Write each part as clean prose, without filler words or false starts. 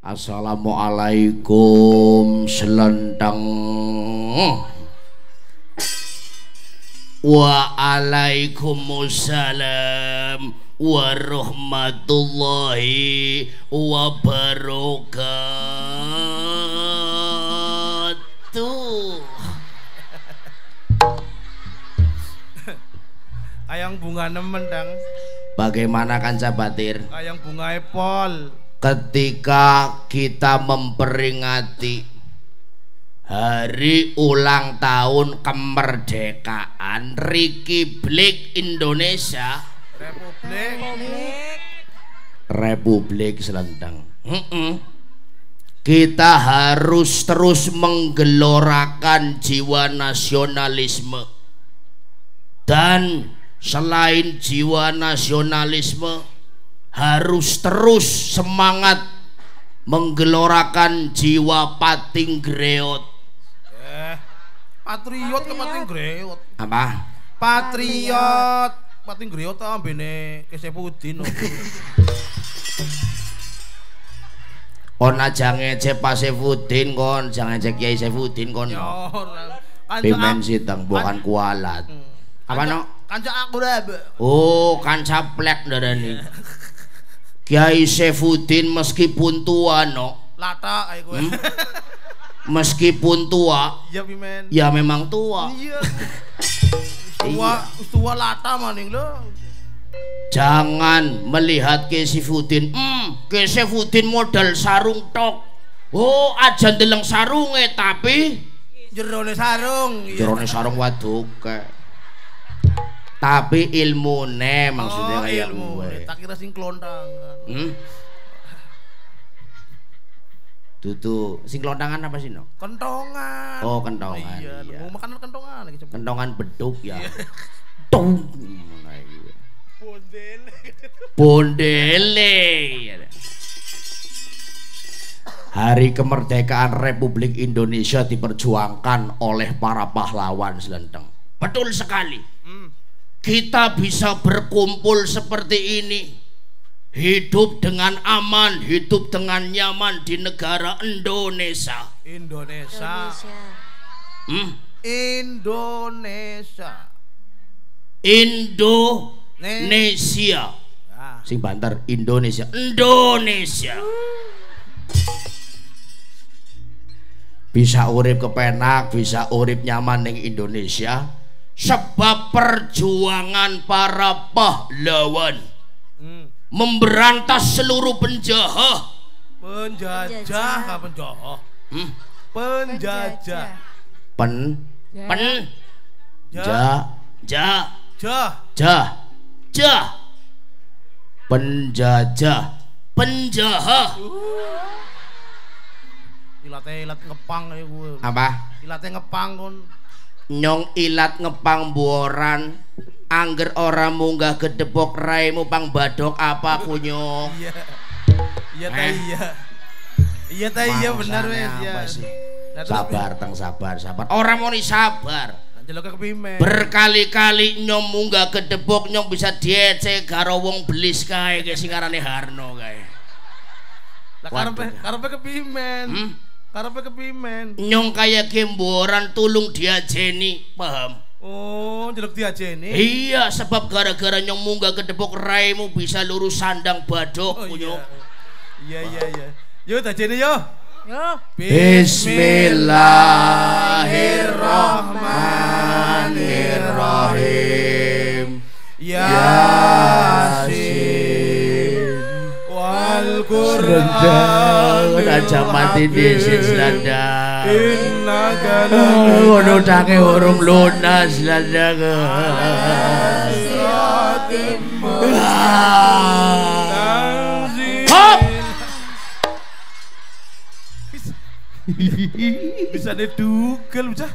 Assalamualaikum selendang. Waalaikumsalam warahmatullahi wabarakatuh. Ayang bunga nemen dang. Bagaimana Kanca Batir? Ayang bunga epol. Ketika kita memperingati hari ulang tahun kemerdekaan Republik Indonesia, Republik Selendang, kita harus terus menggelorakan jiwa nasionalisme. Dan selain jiwa nasionalisme, harus terus semangat menggelorakan jiwa pating greot. Patriot ke pating greot? Apa? Patriot. Pating greot ambene Kesepudin. Kon aja ngecek Pak Sefudin kon, jangan ngecek Kiai Sefudin kon. Pimen siteng bukan kualat. Apa no? Kanca aku dah. Oh, kanca plek darani. Kiai Sefudin meskipun tua no. Lata kayak gue. Meskipun tua. Iya pimen. Ya memang tua. Iya. Tua lata maning lo. Jangan melihat Kiai Sefudin. Kiai Sefudin modal sarung tok. Oh, aja ndeleng sarunge tapi jerone sarung. Jerone sarung waduk. Tapi ilmune maksudnya kayak gue. Tak kira sing klontangan. Tutu, sing klontangan apa sih no? Kentongan. Oh kentongan. Iya, iya. mau makan kentongan lagi. Kentongan beduk ya. Tung. Bondele. Bondele. Hari kemerdekaan Republik Indonesia diperjuangkan oleh para pahlawan Selendang. Betul sekali. Kita bisa berkumpul seperti ini, hidup dengan aman, hidup dengan nyaman di negara Indonesia. Indonesia. Sing banter Indonesia. Bisa urip kepenak, bisa urip nyaman ning Indonesia sebab perjuangan para pahlawan memberantas seluruh penjajah. Penjajah. Penjajah. Ilat ngepang ya gue. Apa? Ilatnya ngepang kon. Nyong ilat ngepang buoran, angger ora munggah gedebok raimu pang badok apa kunyong. Iya iya benar wes ya. Sabar sabar. Orang mau sabar. Berkali-kali nyong munggah gedebok nyong bisa diece karo wong belis kae sing arane Harno kae. Lah karepe kepimen. Karepe kepimen. Nyong kaya gemboran tulung diajeni, paham? Oh, jelek diajeni. Iya, sebab gara-gara nyong munggah gedebok raimu bisa lurus sandang badok kunyong. Iya. Yo diajeni yo. Bismillahirrahmanirrahim. Yasin wal Qur'an. Aja mati disin Selendang. Ngono take urung lunas Selendang. Bisa didugel bocah.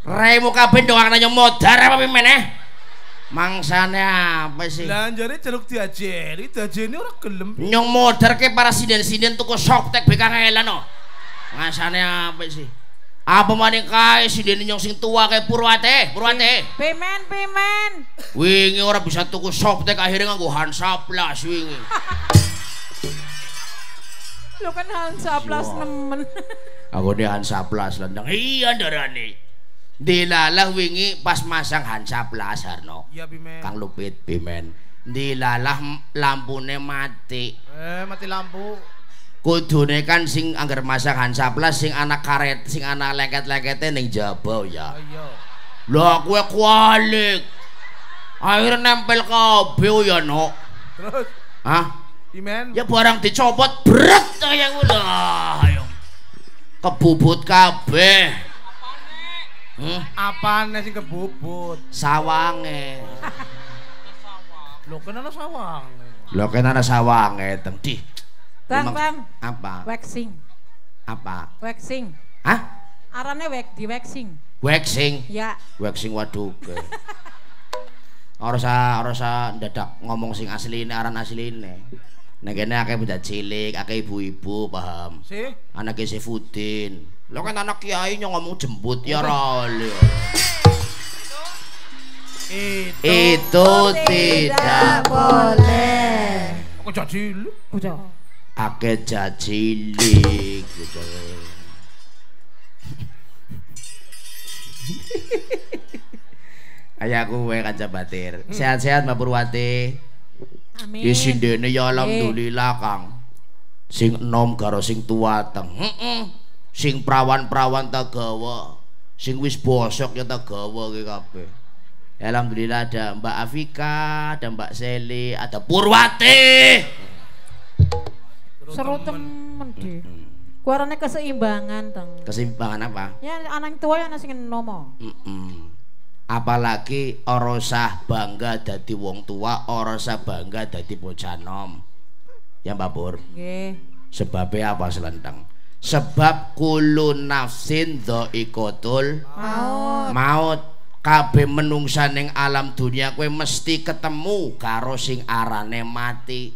Raimu kabeh doang nanya modar apa meneh? Mangsane apa sih? Lah jare celuk diajeni ora gelem. Nyong modar ke para sinden-sinden tuku soktek bekangelan no. Ngasane apa sih? Apa maning kae sinden nyong sing tua kae Purwate. Pemen. Wingi ora bisa tuku soktek akhirnya nganggo Hansaplas wingi. Lo kan Hansa Plus nemen. Aku di Hansa Plus lendang. Iya darane. Dilalah wingi pas masang Hansa Plus Harno. Iya Pimen. Kang Lupit Pimen. Dilalah lampune mati. Mati lampu. Kudune kan sing anggar masang Hansa Plus sing anak karet, sing anak lengket-lengkete ning jaba ya. Iya. Lah kowe kualik. Akhirnya nempel kabeh ya no. Terus? Hah? Pimen. Ya barang dicopot berat kaya ngono. Ayo. Kebubut kabeh. Apane sing kebubut? Sawange. Lho kan ana sawang. Lho kan ana sawange teng di. Bang, bang. Apa? Waxing. Apa? Waxing. Hah? Arane di waxing. Waxing. Ya. Waxing waduh. Ora usah ndadak ngomong sing asline aran asline. Nek kene akeh budak cilik, akeh ibu-ibu, paham? Si? Anake Sefudin. Lo kan anak kiai nyong ngomong jembut ya rale. Itu tidak boleh. Aku jacilik. Bocah. Akeh jacilik. Ayah kowe Kanca Batir. Sehat-sehat Mbak Purwati. Amin. Isindene ya alhamdulillah Kang. Sing enom karo sing tuwateng. Sing prawan-prawan tak gawa. Sing wis bosok ya tak gawa ki kabeh. Alhamdulillah ada Mbak Afika, ada Mbak Seli, ada Purwati. Seru temen deh. Kuarane keseimbangan teng. Keseimbangan apa? Ya anak tua ya ana sing nomo. Apalagi ora usah bangga dadi wong tua, ora usah bangga dadi bocah nom. Ya Mbak Pur. Nggih. Sebabnya apa selentang? Sebab kullu nafsin dha'iqatul maut. Kabeh menungsa ning alam dunia kowe mesti ketemu karo sing arane mati.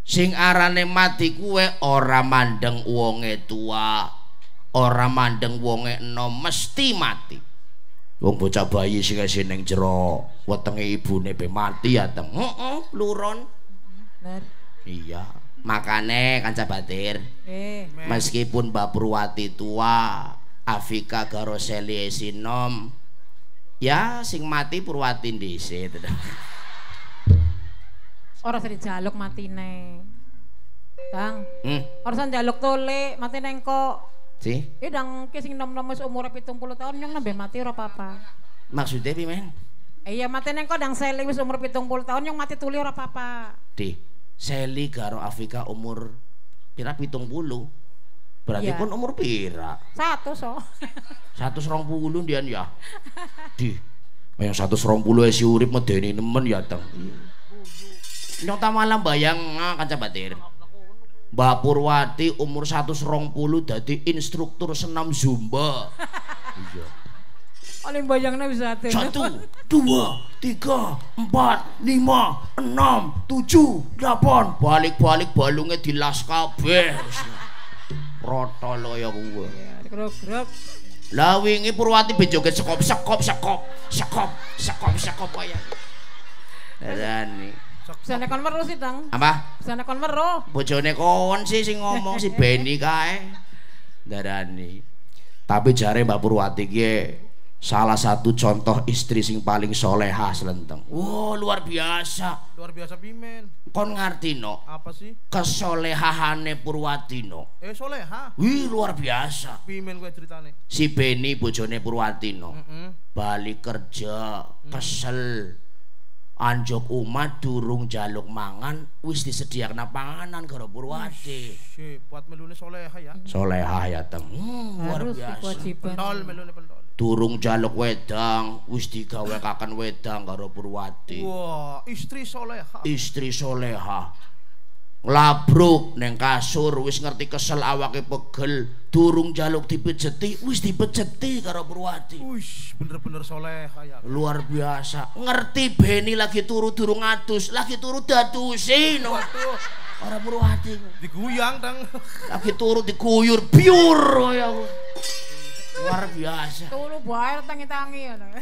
Sing arane mati kuwe ora mandeng wonge tua, ora mandeng wonge enom, mesti mati. Wong bocah bayi sing isih ning jero wetenge ibune be mati ya teng. Luron. Bener. Iya, makane Kanca Batir. Meskipun Mbak Purwati tua, Afika karo Seli sinom, ya sing mati Purwati dhisik. Ora usah dijaluk matine. Bang. Ora usah njaluk tole, matine engko. Si? Dang ki sing nom-nom wis umure 70 tahun nyong nembe mati ora apa-apa. Maksudnya pi men? Iya matine engko dang Seli wis umur 70 tahun nyong mati tuli ora apa-apa. Di Seli karo Afika umur pira 70. Berarti pun umur pira? 100 so. 120 dian ya. Di. Yang 120 isi urip medeni nemen ya teng. Nyong ta malah bayang Kanca Batir. Mbak Purwati umur 120 dadi instruktur senam Zumba. Iya. Paling bayangnya bisa 1, 2, 3, 4, 5, 6, 7, 8. Balik-balik balungnya dilas kabeh. Rotol kaya kuwe. Grog-grog. Lah wingi Purwati ben joget sekop kaya. Darani. Sana kon weruh sih, Tang. Apa? Sana kon weruh. Bojone kon sih sing ngomong si Beni kae. Darani. Tapi jare Mbak Purwati ki salah satu contoh istri sing paling solehah selenteng. Wow, luar biasa. Luar biasa Pimen. Kon ngerti no? Apa sih? Kesolehahane Purwati no. Soleha. Wih, luar biasa. Pimen gue ceritane. Si Beni bojone Purwati no. Balik kerja, kesel. Anjok umat durung jaluk mangan wis disediakan panganan karo Purwati. Buat melune soleha ya. Soleha ya teng. Luar biasa. Pentol melune pentol. Durung jaluk wedang wis digawekaken wedang karo Purwati. Wah, istri soleha. Istri soleha. Nglabruk neng kasur wis ngerti kesel awake pegel, durung jaluk dipejeti wis dipejeti karo Purwati. Wih, bener-bener soleha ya. Luar biasa. Ngerti Beni lagi turu durung adus, lagi turu dadusin. Waduh. Ora Purwati. Diguyang Tang. Lagi turu diguyur biur kaya. Luar biasa. Tulu bae tangi-tangi ngono.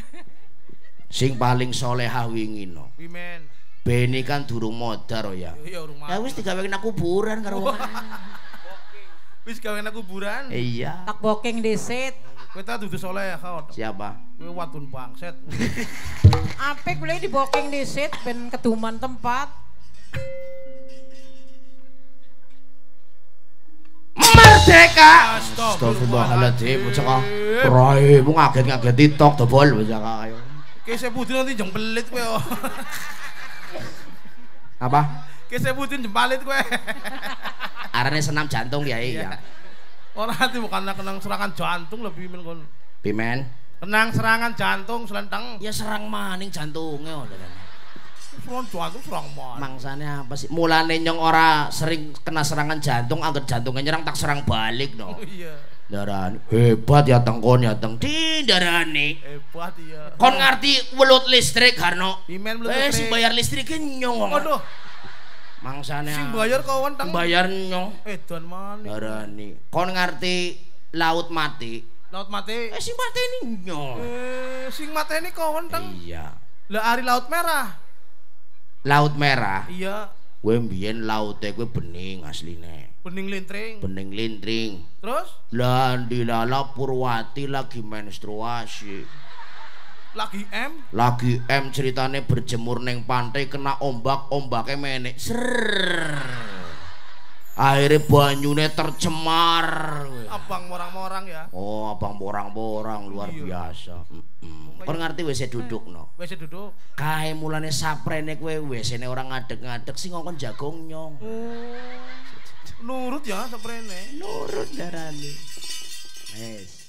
Sing paling solehah wingi no. Pimen. Beni kan durung modar ya. Iya urung. Ya wis digawe nang kuburan karo wong. Wis gawe nang kuburan. Iya. Tak booking disit. Kowe ta dudu soleha. Siapa? Kowe wadon bangset. Apik boleh di booking disit ben keduman tempat. Merdeka. Astagfirullahaladzim, bocah kok. Raimu ngaget-ngageti tok dobol bocah kok ayo. Ki sebutin nanti jeng pelit kowe. Apa? Ki sebutin jempalit kowe. Arane senam jantung ya iya. Ora ati bukan kenang serangan jantung lebih men kon. Pimen. Kenang serangan jantung selentang. Ya serang maning jantunge ngono. Serang jantung serang maning. Mangsane apa sih? Mulane nyong ora sering kena serangan jantung, angger jantungnya nyerang tak serang balik no. Oh iya. Darani hebat ya tengkon ya teng di darani. Hebat iya. Kon ngerti welut listrik Harno? Pimen welut listrik. Sing bayar listrike nyong. Aduh. Mangsane sing bayar kawan teng. Bayar nyong. Edan maning. Darani. Kon ngerti laut mati? Laut mati. Sing mateni nyong. Sing mateni kawan teng. Iya. Lah ari laut merah. Laut merah. Iya. Kowe mbiyen laute kowe bening asline. Bening lintring. Bening lintring. Terus? Lah dilala Purwati lagi menstruasi. Lagi M? Lagi M ceritane berjemur neng pantai kena ombak-ombake menek. Ser. Akhirnya banyune tercemar. Abang morang-morang ya. Oh, abang borang-borang luar biasa. Kon ngerti WC duduk no. WC duduk. Kae mulane saprene kowe WC-ne orang ngadeg-ngadeg sing ngongkon jagong nyong. Nurut ya saprene. Nurut darane. Wes.